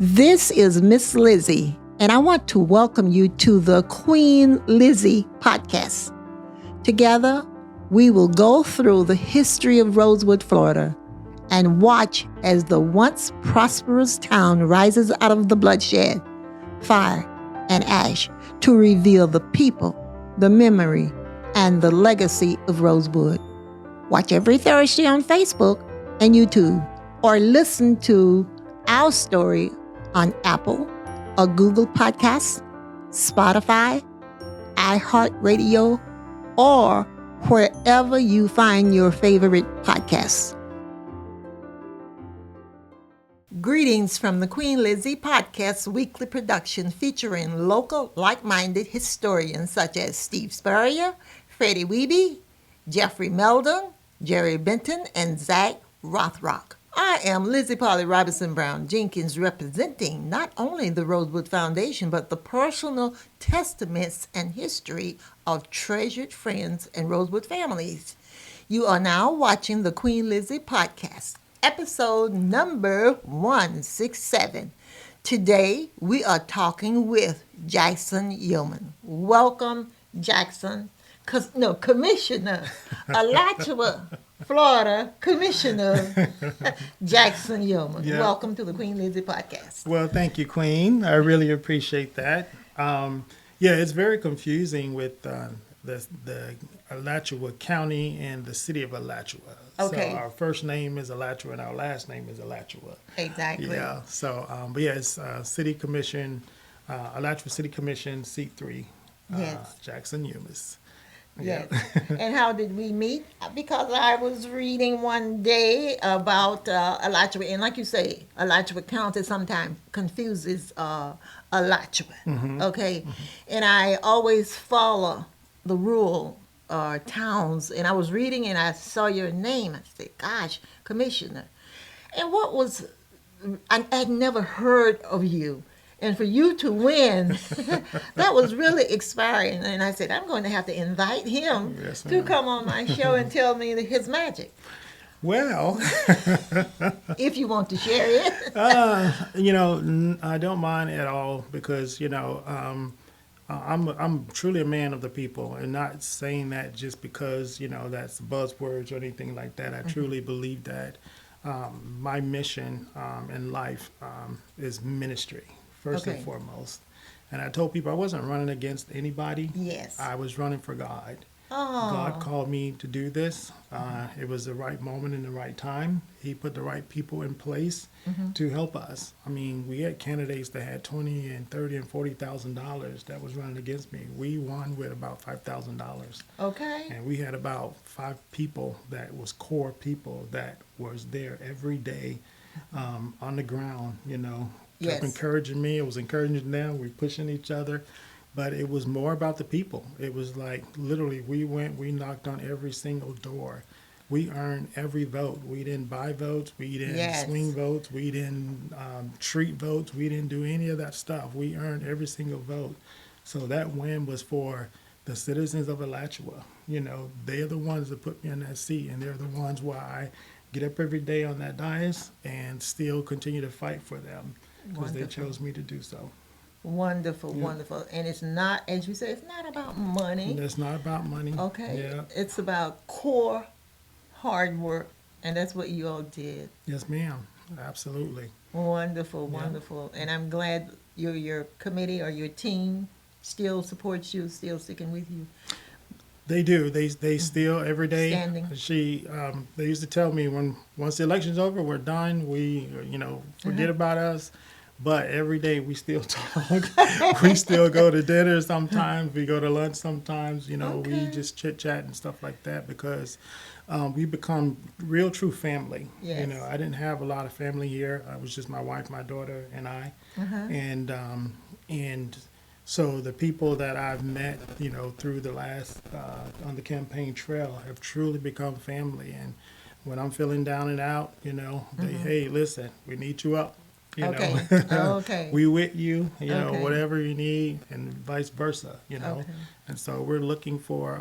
This is Miss Lizzie, and I want to welcome you to the Queen Lizzie podcast. Together, we will go through the history of Rosewood, Florida, and watch as the once prosperous town rises out of the bloodshed, fire, and ash to reveal the people, the memory, and the legacy of Rosewood. Watch every Thursday on Facebook and YouTube, or listen to our story on Apple or Google Podcasts, Spotify, iHeartRadio, or wherever you find your favorite podcasts. Greetings from the Queen Lizzie Podcast weekly production featuring local like-minded historians such as Steve Spurrier, Freddie Wiebe, Jeffrey Meldon, Jerry Benton, and Zach Rothrock. I am Lizzie Polly Robinson Brown Jenkins, representing not only the Rosewood Foundation, but the personal testaments and history of treasured friends and Rosewood families. You are now watching the Queen Lizzie Podcast, episode number 167. Today, we are talking with Jackson Youmas. Welcome, Jackson. Commissioner, Alachua, Florida, Commissioner Jackson Youmas. Yeah. Welcome to the Queen Lizzie Podcast. Well, thank you, Queen. I really appreciate that. It's very confusing with the Alachua County and the city of Alachua. Okay. So our first name is Alachua and our last name is Alachua. Exactly. Yeah. So, it's City Commission, Alachua City Commission, seat 3. Yes. Jackson Youmas. Yes. And how did we meet? Because I was reading one day about Alachua, and like you say, Alachua County sometimes confuses Alachua. Mm-hmm. Okay. Mm-hmm. And I always follow the rural towns, and I was reading and I saw your name. I said, gosh, Commissioner. And I had never heard of you. And for you to win, that was really inspiring. And I said, I'm going to have to invite him to come on my show and tell me his magic. Well, if you want to share it. I don't mind at all because, I'm truly a man of the people, and not saying that just because, that's buzzwords or anything like that. I truly believe that my mission in life is ministry. First and foremost. And I told people I wasn't running against anybody. Yes. I was running for God. Oh. God called me to do this. It was the right moment and the right time. He put the right people in place to help us. I mean, we had candidates that had $20,000 and $30,000 and $40,000 that was running against me. We won with about $5,000. Okay. And we had about 5 people that was core people that was there every day on the ground, kept encouraging me. It was encouraging them. We pushing each other. But it was more about the people. It was like literally we knocked on every single door. We earned every vote. We didn't buy votes. We didn't swing votes. We didn't treat votes. We didn't do any of that stuff. We earned every single vote. So that win was for the citizens of Alachua. They're the ones that put me in that seat, and they're the ones why I get up every day on that dais and still continue to fight for them. Because they chose me to do so. Wonderful, Yeah. Wonderful. And it's not, as you say, it's not about money. It's not about money. Okay. Yeah. It's about core hard work, and that's what you all did. Yes, ma'am. Absolutely. Wonderful, Yeah. wonderful. And I'm glad your committee or your team still supports you, still sticking with you. They do. They still every day. Standing. They used to tell me once the election's over, we're done. We forget about us. But every day we still talk. We still go to dinner sometimes. We go to lunch sometimes. We just chit chat and stuff like that because we become real true family. Yes. I didn't have a lot of family here. I was just my wife, my daughter, and I. And so the people that I've met, through the last on the campaign trail have truly become family. And when I'm feeling down and out, they, hey, listen, we need you up. Okay. We with you, Okay. whatever you need, and vice versa, Okay. And so we're looking for,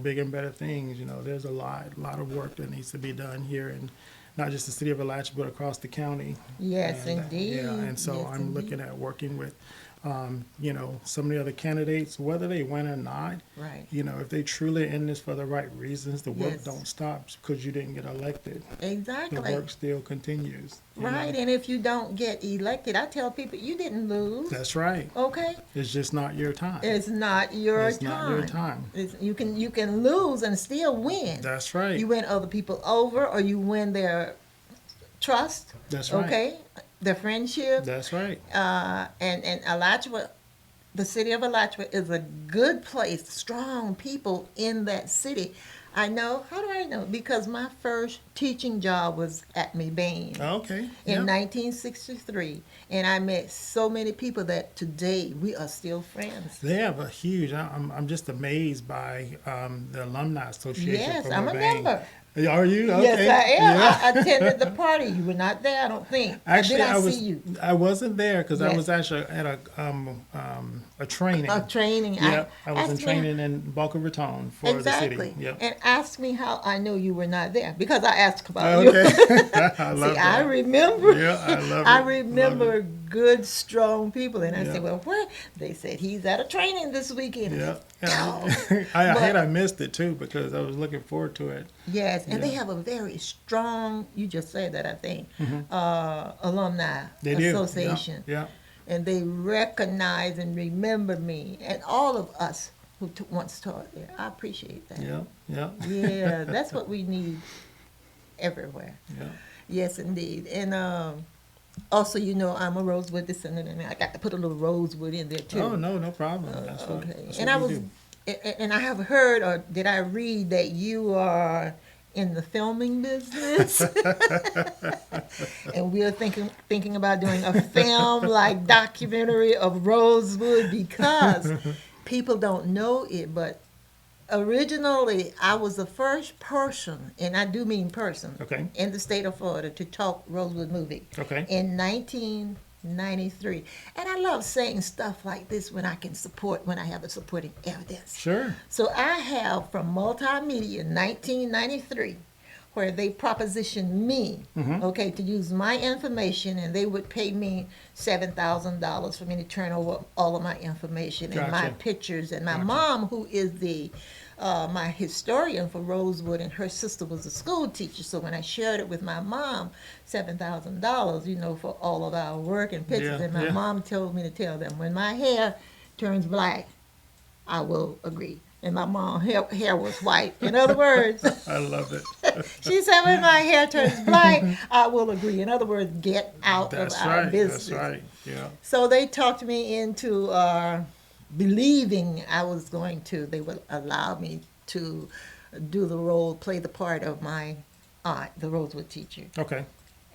bigger and better things. There's a lot of work that needs to be done here in not just the city of Alachua, but across the county. Yes, And, indeed. yeah, and so Yes, I'm indeed. looking at working with, some of the other candidates, whether they win or not. Right. If they truly in this for the right reasons, the work Yes. don't stop because you didn't get elected. The Exactly. work still continues. Right. And if you don't get elected, I tell people you didn't lose. That's right. Okay. It's just not your time. It's not your It's time. not your time. You can lose and still win. That's right. You win other people over, or you win their trust. That's right. Okay. Their friendship. That's right. And Alachua, the city of Alachua is a good place. Strong people in that city. I know. How do I know? Because my first teaching job was at Mebane Okay. in Yep. 1963, and I met so many people that today we are still friends. They have a huge. I'm just amazed by the alumni association. Yes, from I'm a Urbane. member. Are you? Okay. Yes, I am. Yeah. I attended the party. You were not there, I don't think. Or Actually, did I was. see you? I wasn't there because I Yes. was actually at a training. A training. Yep. I was in asked me- training in Boca Raton for Exactly. the city. Yep. And ask me how I know you were not there because I asked about you. Okay. I love See, that. I remember. Yeah, I love it. I Love remember it. good, strong people, and I Yeah. said, "Well, where?" They said he's at a training this weekend. Yeah. Oh. I missed it too because I was looking forward to it. Yes, and they Yeah. have a very strong. You just said that, I think, alumni They do. association, Yeah. and they recognize and remember me and all of us who once taught there. I appreciate that. Yeah. Yeah. Yeah, that's what we need everywhere. Yeah. Yes, indeed. And also, I'm a Rosewood descendant, and I got to put a little Rosewood in there too. Oh no, no problem. That's what. Okay. That's And what I we was, do. and I have heard, or did I read that you are in the filming business, and we're thinking about doing a film like documentary of Rosewood because people don't know it, but originally I was the first person, and I do mean person, Okay. in the state of Florida to talk Rosewood movie Okay. in 1993. And I love saying stuff like this when I have the supporting evidence. Sure. So I have from Multimedia 1993, where they propositioned me, okay, to use my information, and they would pay me $7,000 for me to turn over all of my information and my Gotcha. pictures. And my Gotcha. mom, who is my historian for Rosewood, and her sister was a school teacher. So when I shared it with my mom, $7,000, for all of our work and pictures, Yeah, and my yeah. mom told me to tell them, when my hair turns black, I will agree. And my mom's hair was white. In other words, I love it. she said, when my hair turns black, I will agree. In other words, get out That's of our right. business. That's right. Yeah. So they talked me into believing they would allow me to do the role, play the part of my aunt, the Rosewood teacher. Okay.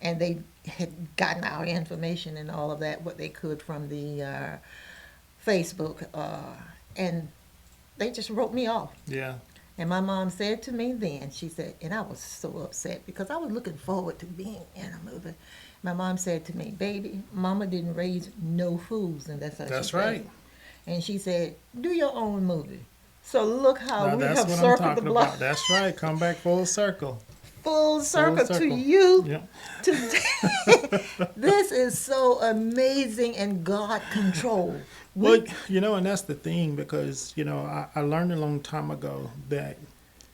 And they had gotten our information and all of that, what they could from the Facebook, and they just wrote me off. Yeah. And my mom said to me then, she said, and I was so upset because I was looking forward to being in a movie. My mom said to me, "Baby, Mama didn't raise no fools," and that's how That's she said right. it. And she said, "Do your own movie." So look how Now, we that's have what I'm circled talking the block, about. That's right. Come back full circle. full circle to circle. you. Yeah. Today. This is so amazing and God control. Well, and that's the thing because, I learned a long time ago that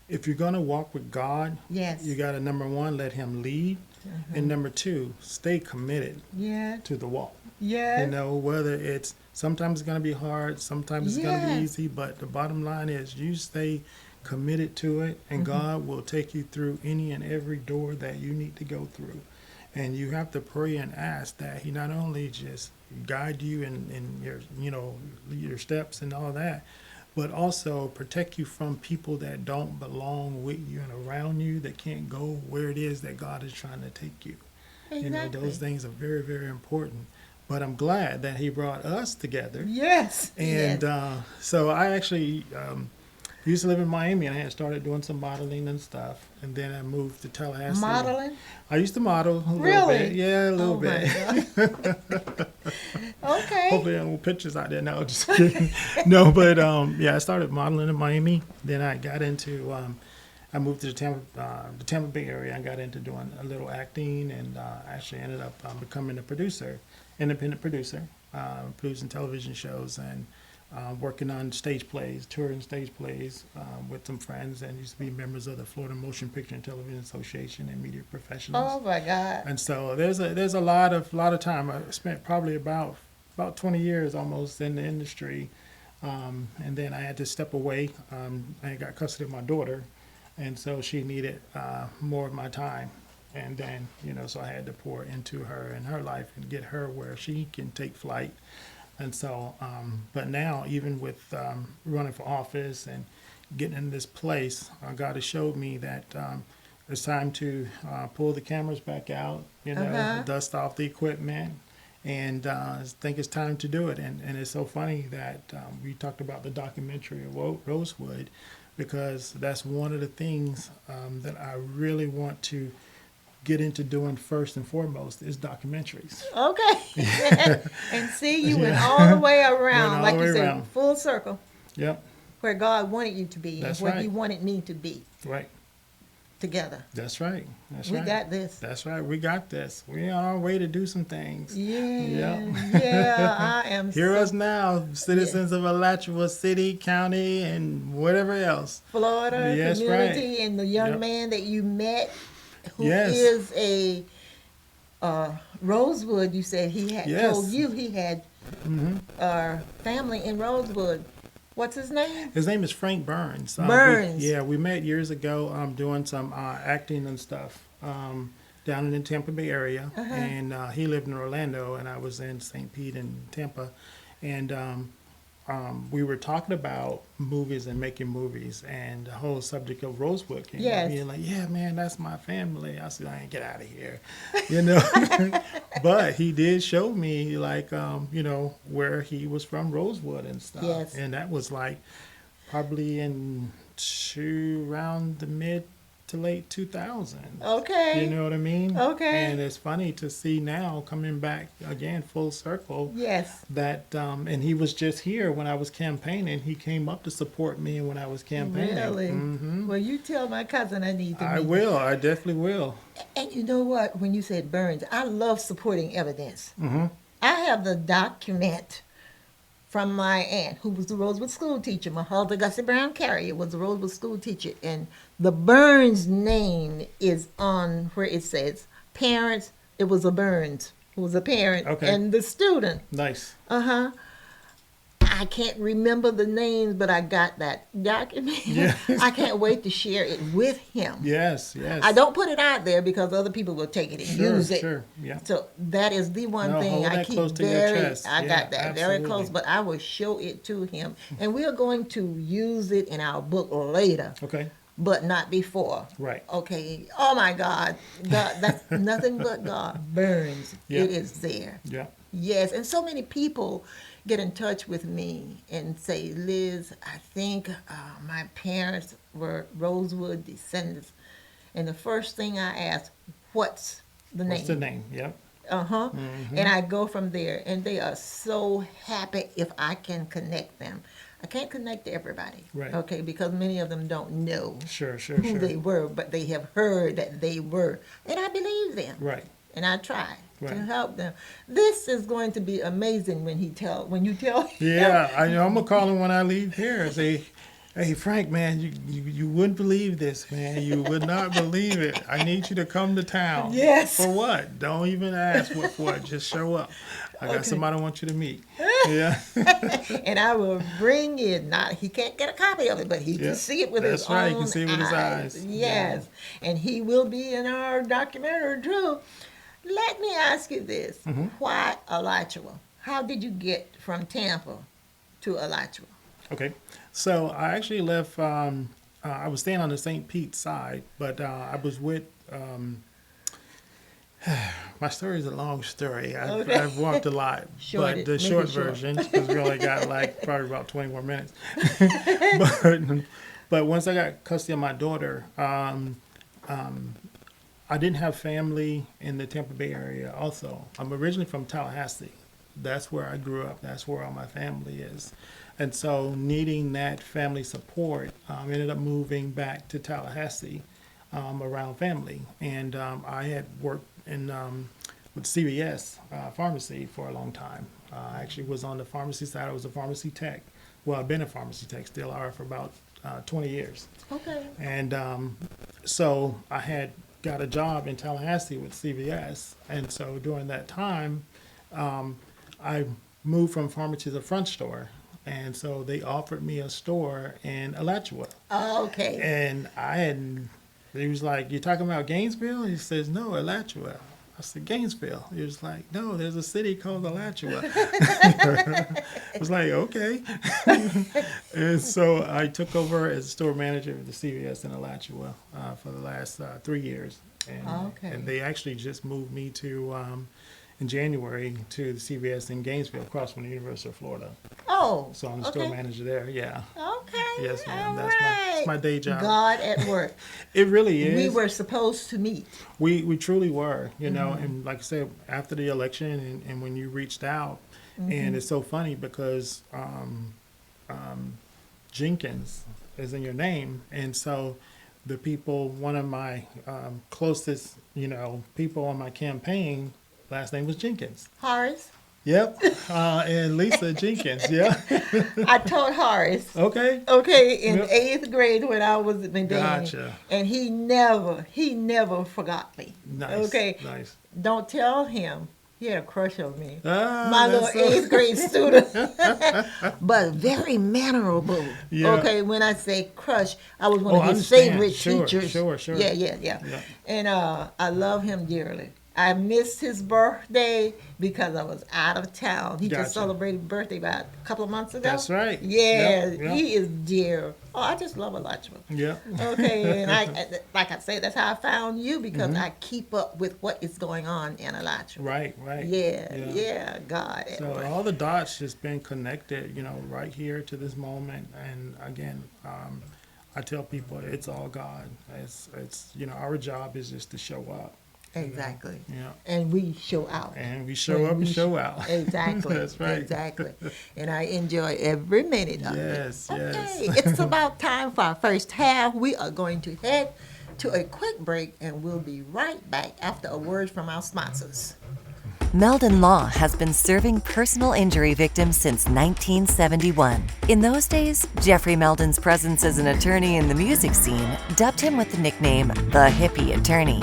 if you're going to walk with God, Yes. you got to, number one, let Him lead. And number two, stay committed Yeah. to the walk. Yeah. Whether it's sometimes it's going to be hard, sometimes it's going to be Yes. easy, but the bottom line is you stay committed to it, and God will take you through any and every door that you need to go through. And you have to pray and ask that He not only just guide you in your, your steps and all that, but also protect you from people that don't belong with you and around you, that can't go where it is that God is trying to take you. Exactly. Those things are very, very important. But I'm glad that He brought us together. Yes. And yes. so I actually used to live in Miami, and I had started doing some modeling and stuff. And then I moved to Tallahassee. Modeling? I used to model a little Really? bit. Yeah, a little Oh, my bit. God. Okay. Hopefully, there are no pictures out there. No, just kidding. No, but I started modeling in Miami. Then I got into I moved to the Tampa Bay area. I got into doing a little acting, and actually ended up becoming a producer, independent producer, producing television shows and working on stage plays, touring stage plays with some friends, and used to be members of the Florida Motion Picture and Television Association and media professionals. Oh my God. And so there's a lot of time. I spent probably about 20 years almost in the industry, and then I had to step away. I got custody of my daughter, and so she needed more of my time. And then, so I had to pour into her and her life and get her where she can take flight. And so, but now, even with running for office and getting in this place, God has showed me that it's time to pull the cameras back out, dust off the equipment, and I think it's time to do it. And it's so funny that we talked about the documentary of Rosewood, because that's one of the things that I really want to get into doing first and foremost is documentaries. Okay. And see, you went all the way around, like you said, full circle. Yep. Where God wanted you to be, That's and where right. He wanted me to be. Right. Together. That's right. That's We right. got this. That's right. We got this. We're on our way to do some things. Yeah. Yep. Yeah, I am Hear us now, citizens of Alachua City, County, and whatever else. Florida Yes, community, right. and the young Yep. man that you met, who Yes. is a Rosewood. You said he had Yes. told you he had family in Rosewood. What's his name? His name is Frank Burns. Burns. We met years ago doing some acting and stuff down in the Tampa Bay area. And he lived in Orlando, and I was in St. Pete and Tampa. And we were talking about movies and making movies, and the whole subject of Rosewood came Yes. up. Being like, yeah, man, that's my family. I said, I ain't get out of here, But he did show me, like, where he was from, Rosewood and stuff. Yes. And that was like probably around the mid to late 2000s. Okay. You know what I mean? Okay. And it's funny to see now coming back again full circle. Yes. That and he was just here when I was campaigning. He came up to support me when I was campaigning. Really? Mm-hmm. Well, you tell my cousin I need to I meet will. I definitely will. And you know what? When you said Burns, I love supporting evidence. Mm-hmm. I have the document from my aunt, who was the Rosewood school teacher. Mahalda Gussie Brown Carrier was the Rosewood school teacher. And the Burns name is on where it says parents. It was a Burns who was a parent and the student. Nice. Uh-huh. I can't remember the names, but I got that document. Yes. I can't wait to share it with him. Yes, yes. I don't put it out there because other people will take it and use it. Sure, yeah. So that is the one thing hold I that keep close to your very. chest. I Yeah, got that very absolutely. close, but I will show it to him, and we are going to use it in our book later, Okay. but not before. Right. Okay. Oh my God, that's nothing but God. Burns. Yeah. It is there. Yeah. Yes, and so many people get in touch with me and say, Liz, I think my parents were Rosewood descendants. And the first thing I ask, what's the name? What's the name? Yep. Uh-huh. Mm-hmm. And I go from there. And they are so happy if I can connect them. I can't connect everybody. Right. Okay, because many of them don't know Sure. who they were, but they have heard that they were. And I believe them. Right. And I try to Right. help them. This is going to be amazing when you tell him. Yeah, I'm gonna call him when I leave here and say, "Hey Frank, man, you wouldn't believe this, man. You would not believe it. I need you to come to town." Yes. For what? Don't even ask what for. Just show up. I got somebody I want you to meet. Yeah. And I will bring it. Not he can't get a copy of it, but he Yeah, can see it with that's his right, own he can see it with his eyes. Yes, and he will be in our documentary too. Let me ask you this: Why Alachua? How did you get from Tampa to Alachua? Okay. So I actually left. I was staying on the St. Pete side, but I was with. My story is a long story. I've walked a lot, but the short version, because we only got like probably about 20 more minutes. but once I got custody of my daughter, I didn't have family in the Tampa Bay area. Also, I'm originally from Tallahassee, that's where I grew up. That's where all my family is. And so needing that family support, ended up moving back to Tallahassee around family. And I had worked with CVS pharmacy for a long time. I actually was on the pharmacy side. I was a pharmacy tech. Well, I've been a pharmacy tech, still are, for about 20 years. Okay. And so I had got a job in Tallahassee with CVS. And so during that time, I moved from pharmacy to the front store. And so they offered me a store in Alachua. Oh, okay. And he was like, "You talking about Gainesville?" He says, "No, Alachua." I said, "Gainesville." He was like, "No, there's a city called Alachua." I was like, "Okay." And so I took over as store manager of the CVS in Alachua for the last 3 years. And they actually just moved me to in January to the CVS in Gainesville, across from the University of Florida. Oh, So I'm the store manager there. Yeah. Okay. Yes, ma'am. All That's right. my day job. God at work. It really is. We were supposed to meet. We truly were, you know, and like I said, after the election and when you reached out, and it's so funny because Jenkins is in your name, and so the people, one of my closest, you know, people on my campaign, last name was Jenkins. Horace. Yep, and Lisa Jenkins. Yeah. I told Horace. Okay. Okay, in Yep. 8th grade when I was in Gotcha. and he never forgot me. Nice. Okay, Nice. don't tell him he had a crush on me. Ah, My little that's so- 8th grade student, but very mannerable. Yeah. Okay, when I say crush, I was one Oh, of I his understand. favorite Sure, teachers. sure. Yeah. Yeah. And I love him dearly. I missed his birthday because I was out of town. He Gotcha. just celebrated birthday about a couple of months ago. That's right. Yeah, Yep. he is dear. Oh, I just love Alachua. Yeah. Okay, and like I say, that's how I found you, because Mm-hmm. I keep up with what is going on in Alachua. Right. Yeah, God. at So work. all the dots just been connected, you know, right here to this moment. And again, I tell people it's all God. It's you know, our job is just to show up. Exactly. Yeah. And we show out. And we show up and show out. Exactly. That's right. Exactly. And I enjoy every minute of Yes, it. yes. Okay, it's about time for our first half. We are going to head to a quick break, and we'll be right back after a word from our sponsors. Meldon Law has been serving personal injury victims since 1971. In those days, Jeffrey Meldon's presence as an attorney in the music scene dubbed him with the nickname the Hippie Attorney.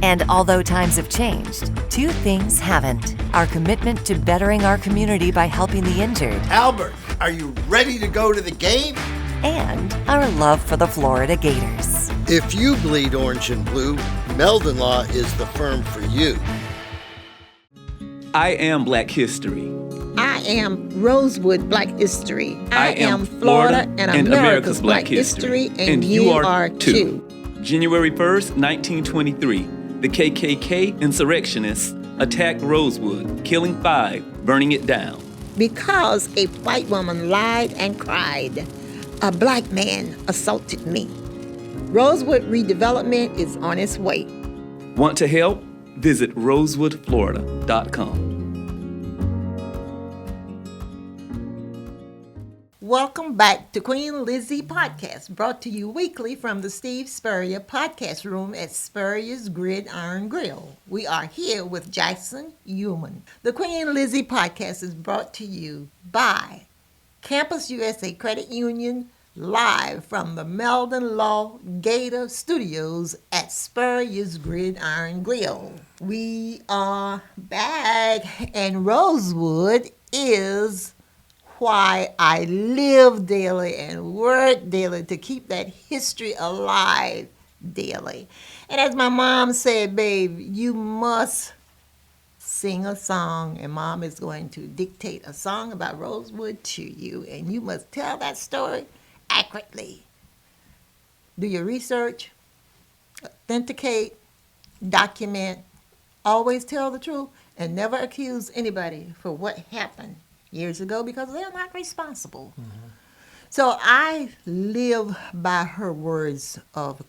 And although times have changed, two things haven't: our commitment to bettering our community by helping the injured, Albert, are you ready to go to the game? and our love for the Florida Gators. If you bleed orange and blue, Meldon Law is the firm for you. I am Black History. I am Rosewood Black History. I am Florida and and America's Black History, and you are too. January 1st, 1923, the KKK insurrectionists attacked Rosewood, killing 5, burning it down. Because a white woman lied and cried, a black man assaulted me. Rosewood redevelopment is on its way. Want to help? Visit rosewoodflorida.com. Welcome back to Queen Lizzie Podcast, brought to you weekly from the Steve Spurrier Podcast Room at Spurrier's Gridiron Grill. We are here with Jackson Youmas. The Queen Lizzie Podcast is brought to you by Campus USA Credit Union, live from the Meldon Law Gator Studios at Spurrier's Gridiron Grill. We are back, and Rosewood is why I live daily and work daily to keep that history alive daily. And as my mom said, babe, you must sing a song, and Mom is going to dictate a song about Rosewood to you, and you must tell that story accurately. Do your research, authenticate, document, always tell the truth, and never accuse anybody for what happened years ago, because they're not responsible. Mm-hmm. So I live by her words of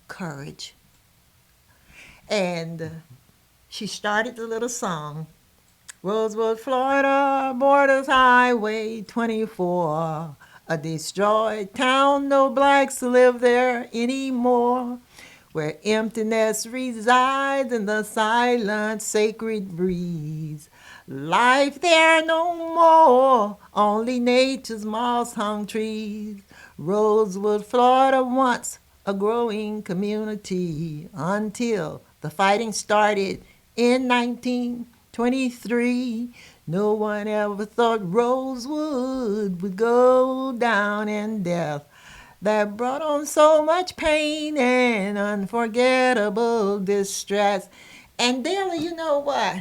courage. And she started the little song Rosewood, Florida, borders Highway 24. A destroyed town, no blacks live there anymore. Where emptiness resides in the silent, sacred breeze. Life there no more, only nature's moss-hung trees. Rosewood, Florida, once a growing community until the fighting started in 1923. No one ever thought Rosewood would go down in death. That brought on so much pain and unforgettable distress. And daily, you know what?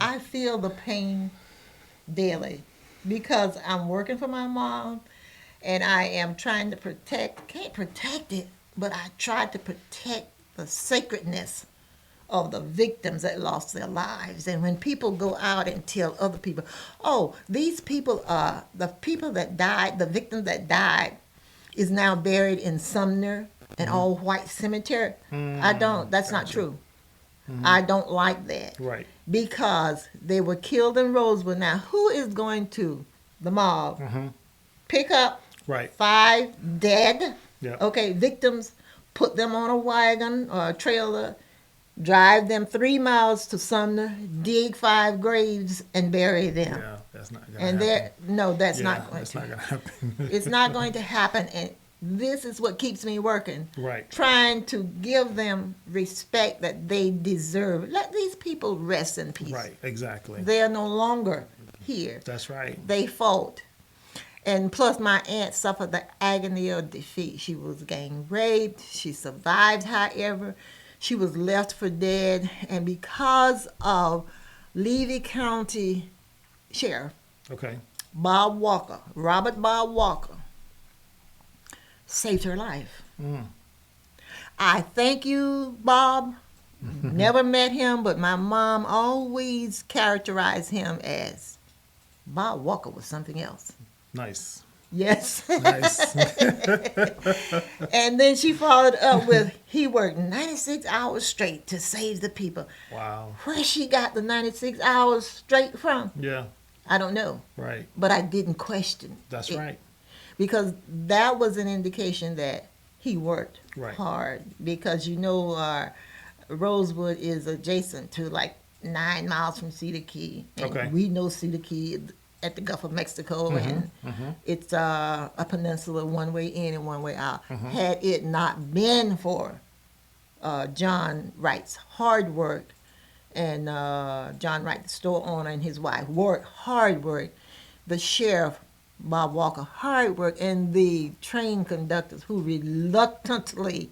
I feel the pain daily because I'm working for my mom and I am trying to can't protect it, but I try to protect the sacredness of the victims that lost their lives. And when people go out and tell other people, oh, these people are the people that died, the victims that died, is now buried in Sumner, an all-white cemetery. That's not true. I don't like that. Right. Because they were killed in Rosewood. Now, who is going to, the mob, pick up Right. 5 dead, Yep. okay, victims, put them on a wagon or a trailer, drive them 3 miles to Sumner, dig 5 graves, and bury them. Yeah, that's not gonna And happen. that's Yeah, not going that's to. not gonna happen. It's not going to happen, and this is what keeps me working. Right. Trying to give them respect that they deserve. Let these people rest in peace. Right, exactly. They are no longer here. That's right. They fought. And plus, my aunt suffered the agony of defeat. She was gang raped. She survived, however. She was left for dead. And because of Levy County Sheriff Okay. Robert Bob Walker, saved her life. I thank you, Bob. Never met him, but my mom always characterized him as Bob Walker was something else. Nice. Yes. Nice. And then she followed up with, he worked 96 hours straight to save the people. Wow. Where she got the 96 hours straight from, Yeah. I don't know. Right. But I didn't question That's it. right. Because that was an indication that he worked Right. hard. Because Rosewood is adjacent to like 9 miles from Cedar Key. And Okay. we know Cedar Key at the Gulf of Mexico, and it's a peninsula, one way in and one way out. Had it not been for John Wright's hard work, and John Wright, the store owner, and his wife worked hard work, the sheriff, Bob Walker, hard work, and the train conductors who reluctantly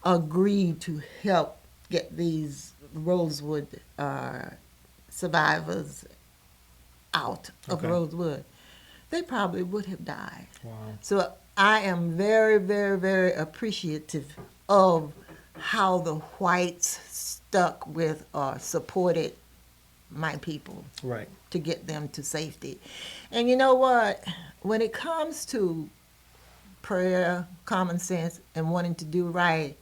agreed to help get these Rosewood survivors out of Okay. Rosewood, they probably would have died. Wow. So I am very, very, very appreciative of how the whites stuck with or supported my people Right. to get them to safety. And you know what? When it comes to prayer, common sense, and wanting to do right,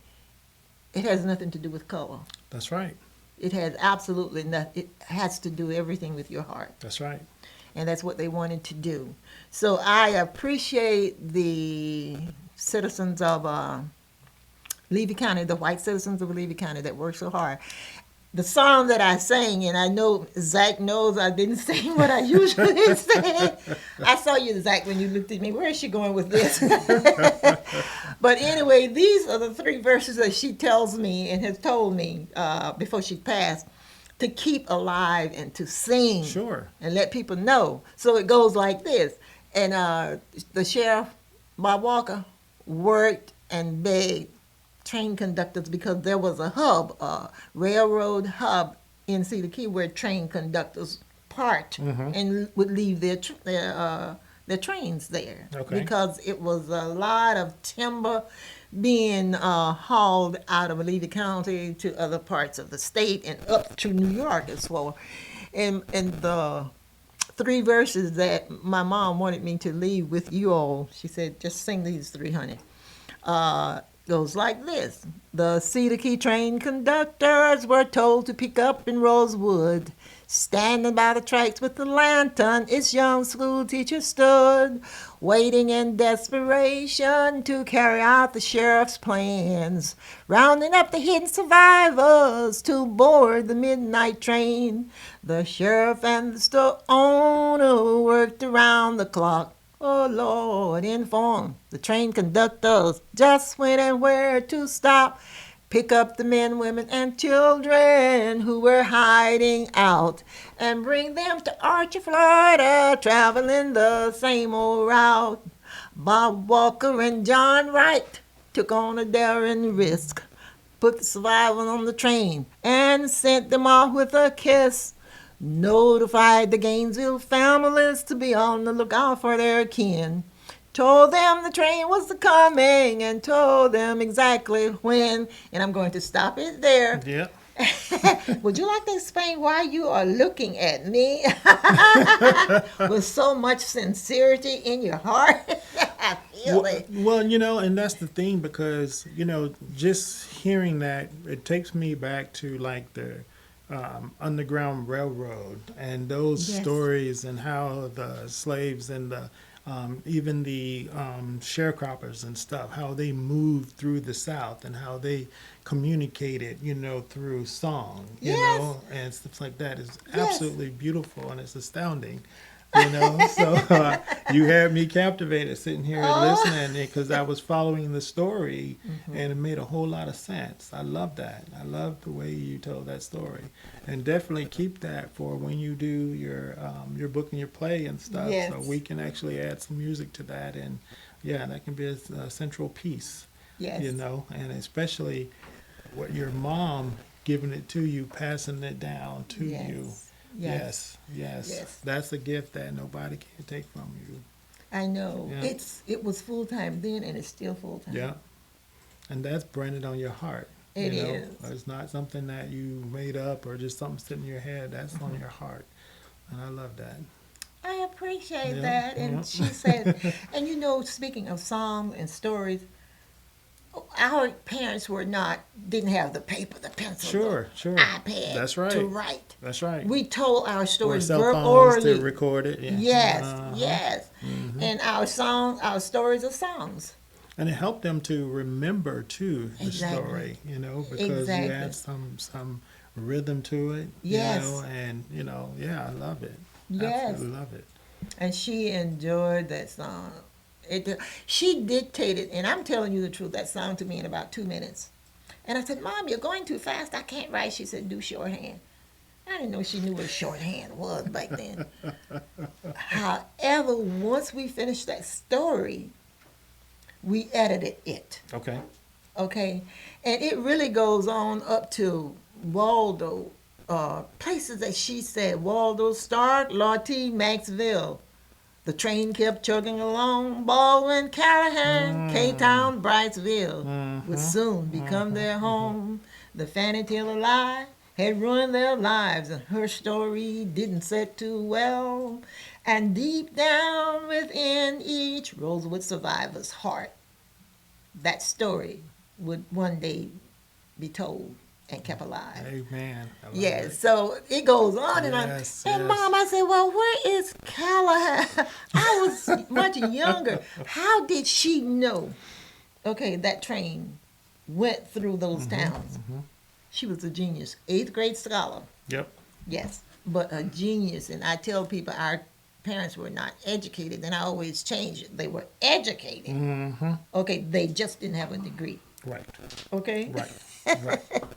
it has nothing to do with color. That's right. It has absolutely nothing. It has to do everything with your heart. That's right. And that's what they wanted to do. So I appreciate the citizens of Levy County, the white citizens of Levy County that work so hard. The song that I sang, and I know Zach knows I didn't sing what I usually sing. I saw you, Zach, when you looked at me. Where is she going with this? But anyway, these are the 3 verses that she tells me and has told me before she passed to keep alive and to sing. Sure. And let people know. So it goes like this. And the sheriff, Bob Walker, worked and begged train conductors because there was a hub, a railroad hub in Cedar Key where train conductors parked and would leave their trains there. Okay. Because it was a lot of timber being hauled out of Levy County to other parts of the state and up to New York as well. And the 3 verses that my mom wanted me to leave with you all, she said, just sing these 3, honey. Goes like this. The Cedar Key train conductors were told to pick up in Rosewood Standing by the tracks with the lantern, its young school teacher stood, waiting in desperation to carry out the sheriff's plans, rounding up the hidden survivors to board the midnight train. The sheriff and the store owner worked around the clock. Oh Lord, inform the train conductors just when and where to stop. Pick up the men, women, and children who were hiding out and bring them to Archer, Florida, traveling the same old route. Bob Walker and John Wright took on a daring risk, put the survivors on the train, and sent them off with a kiss. Notified the Gainesville families to be on the lookout for their kin. Told them the train was coming and told them exactly when. And I'm going to stop it there. Yeah. Would you like to explain why you are looking at me with so much sincerity in your heart? I feel it. Well, and that's the thing because, just hearing that, it takes me back to like the Underground Railroad and those Yes. stories and how the slaves and the even the sharecroppers and stuff, how they moved through the South and how they communicated, through song, Yes. and stuff like that is Yes. absolutely beautiful and it's astounding. So you had me captivated sitting here and listening because I was following the story and it made a whole lot of sense. I love that. I love the way you told that story, and definitely keep that for when you do your book and your play and stuff. Yes. So we can actually add some music to that, and that can be a central piece. Yes. And especially what your mom giving it to you, passing it down to Yes. you. Yes. Yes. That's a gift that nobody can take from you. I know. Yeah. It was full time then and it's still full time. Yeah. And that's branded on your heart. It you know? is. It's not something that you made up or just something sitting in your head. That's on your heart. And I love that. I appreciate Yeah, that. And yeah. she said, and speaking of song and stories, our parents didn't have the paper, the pencil, Sure. the iPad That's right. to write. That's right. We told our or stories cell phones orally. to record it. Yeah. Yes, Uh-huh. yes. And our stories are songs. And it helped them to remember too the Exactly. story, because Exactly. you add some rhythm to it. Yes. And I love it. Yes. Absolutely love it. And she enjoyed that song. She dictated, and I'm telling you the truth, that song to me in about 2 minutes. And I said, Mom, you're going too fast. I can't write. She said, do shorthand. I didn't know she knew what shorthand was back then. However, once we finished that story, we edited it. Okay. Okay? And it really goes on up to Waldo, places that she said, Waldo, Stark, Lottie, Maxville. The train kept chugging along. Baldwin, Callahan, K-Town, Brightsville would soon become their home. The Fanny Taylor lie had ruined their lives, and her story didn't set too well. And deep down within each Rosewood survivor's heart, that story would one day be told and kept alive. Amen. I love Yes, it. so it goes on and on. Yes, And yes. Mom, I said, well, where is Callahan? I was much younger. How did she know? Okay, that train went through those towns. She was a genius, 8th grade scholar. Yep. Yes, but a genius. And I tell people our parents were not educated, and I always change it. They were educated. Mm-hmm. Okay, they just didn't have a degree. Right. Okay? Right.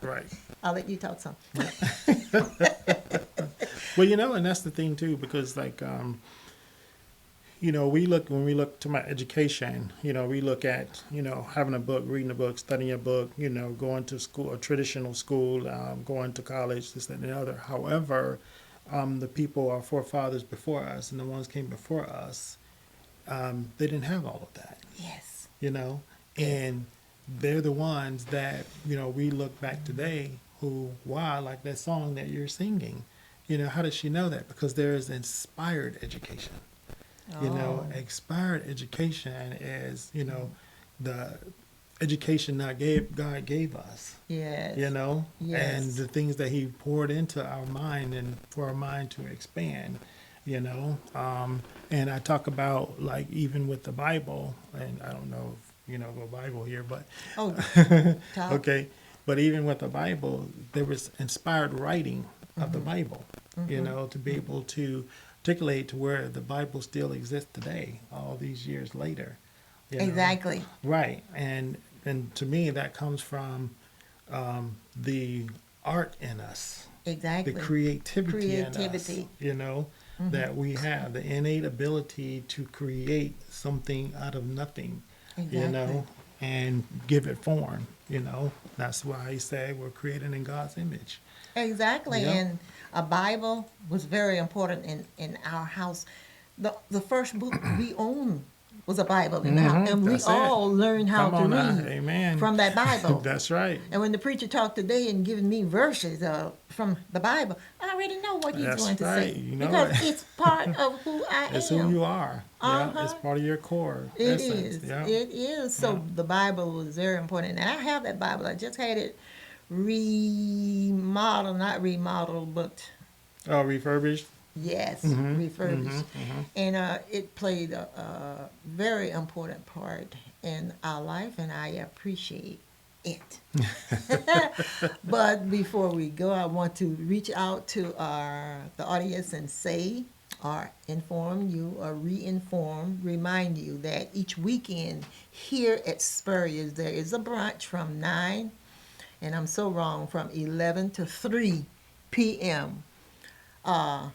Right. I'll let you talk some. Well, and that's the thing too, because like, when we look to my education, we look at, having a book, reading a book, studying a book, going to school, a traditional school, going to college, this, that, and the other. However, the people, our forefathers before us and the ones came before us, they didn't have all of that, Yes. and they're the ones that, we look back today like that song that you're singing, how does she know that? Because there is inspired education. Oh. Expired education is, the education that God gave us. Yes. You know, Yes. and the things that He poured into our mind and for our mind to expand. You know, and I talk about like even with the Bible, and I don't know if you know the Bible here, but Oh, talk. okay, but even with the Bible, there was inspired writing of the Bible. You know, to be able to articulate to where the Bible still exists today, all these years later. You know? Exactly. Right, and to me that comes from the art in us, Exactly. the creativity in us. Creativity. You know, that we have the innate ability to create something out of nothing. Exactly. You know, and give it form. You know, that's why He said we're created in God's image. Exactly. Yeah. And a Bible was very important in our house. The first book we owned was a Bible in the house. And we That's it. all learned how Come to on now. read Amen. from that Bible. That's right. And when the preacher talked today and giving me verses from the Bible, I already know what he's That's going to right. say. You know because it. it's part of who I am. It's who you are. Uh-huh. Yeah, it's part of your core. It essence. is. Yeah. It is. So Yeah. the Bible was very important. And I have that Bible. I just had it remodeled, not remodeled, but Oh, refurbished. yes, Mm-hmm. refurbished. And it played a very important part in our life, and I appreciate it. But before we go, I want to reach out to the audience and say, or inform you, or re-inform, remind you that each weekend here at Spurrier's there is a brunch from 9, and I'm so wrong, from 11 to 3 p.m. On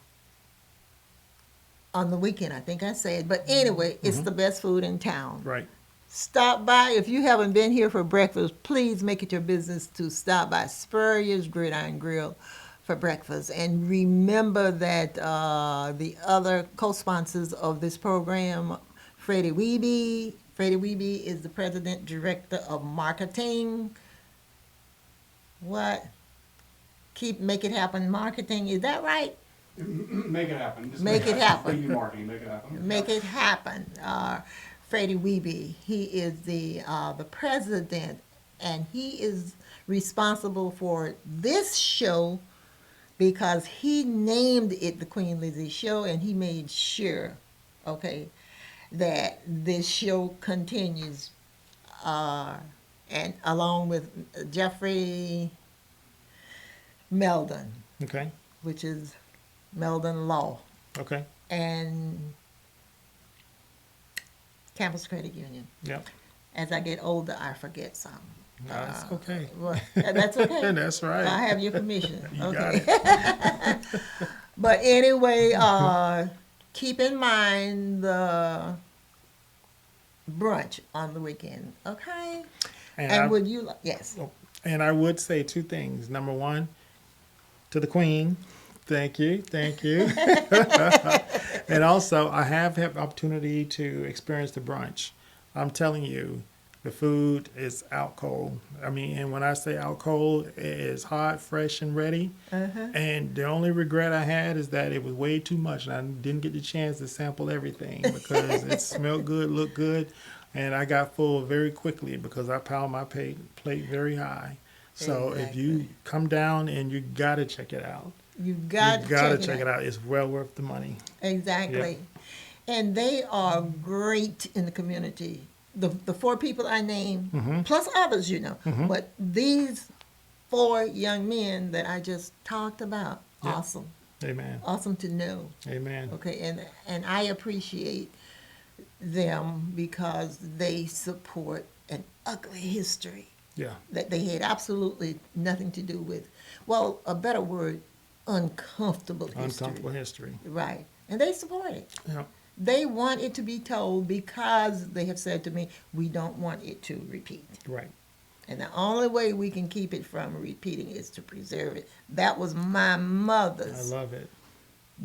the weekend, I think I said. But anyway, it's the best food in town. Right. Stop by. If you haven't been here for breakfast, please make it your business to stop by Spurrier's Gridiron Grill for breakfast. And remember that the other co-sponsors of this program, Freddie Wiebe. Freddie Wiebe is the president director of marketing. What? Make it happen marketing. Is that right? Make it happen. Just Make it happen. Make marketing. Make it happen. Make it happen. Freddie Wiebe, he is the president, and he is responsible for this show because he named it the Queen Lizzie Show, and he made sure, okay, that this show continues, and along with Jeffrey Meldon, Okay. which is Meldon Law, Okay. and Campus Credit Union. Yep. As I get older, I forget some. That's okay. Well, that's okay. That's right. I have your permission. You Okay. got it. But anyway, keep in mind the brunch on the weekend, okay? And would you yes. And I would say two things. Number one, to the Queen, thank you. And also, I have had the opportunity to experience the brunch. I'm telling you, the food is out cold. I mean, and when I say out cold, it is hot, fresh, and ready. And the only regret I had is that it was way too much, and I didn't get the chance to sample everything because it smelled good, looked good, and I got full very quickly because I piled my plate very high. So if you come down, and you got to check it out. You got to check it out. It's well worth the money. Exactly. Yep. And they are great in the community. The 4 people I named, plus others, you know. But these 4 young men that I just talked about, Yep. awesome. Amen. Awesome to know. Amen. Okay, and I appreciate them because they support an ugly history Yeah. that they had absolutely nothing to do with. Well, a better word, uncomfortable history. Uncomfortable history. Right. And they support it. Yeah. They want it to be told because they have said to me, we don't want it to repeat. Right. And the only way we can keep it from repeating is to preserve it. That was my mother's. I love it.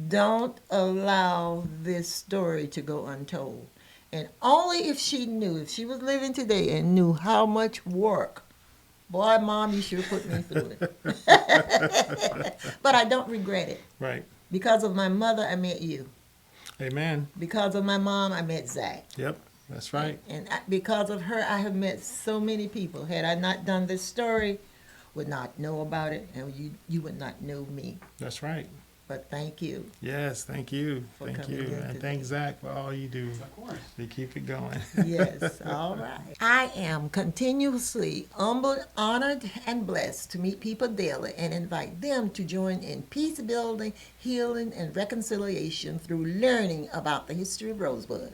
Don't allow this story to go untold. And only if she knew, if she was living today and knew how much work, boy, Mom, you sure put me through it. But I don't regret it. Right. Because of my mother, I met you. Amen. Because of my mom, I met Zach. Yep. That's right. And because of her, I have met so many people. Had I not done this story, would not know about it, and you would not know me. That's right. But thank you. Yes, thank you. For Thank coming you. in And today. thanks, Zach, for all you do Of course. to keep it going. Yes, all right. I am continuously humbled, honored, and blessed to meet people daily and invite them to join in peace building, healing, and reconciliation through learning about the history of Rosewood.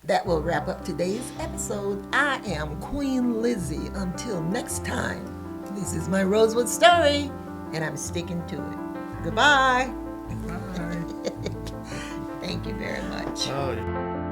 That will wrap up today's episode. I am Queen Lizzie. Until next time, this is my Rosewood story, and I'm sticking to it. Goodbye. Bye. Thank you very much. Oh, yeah.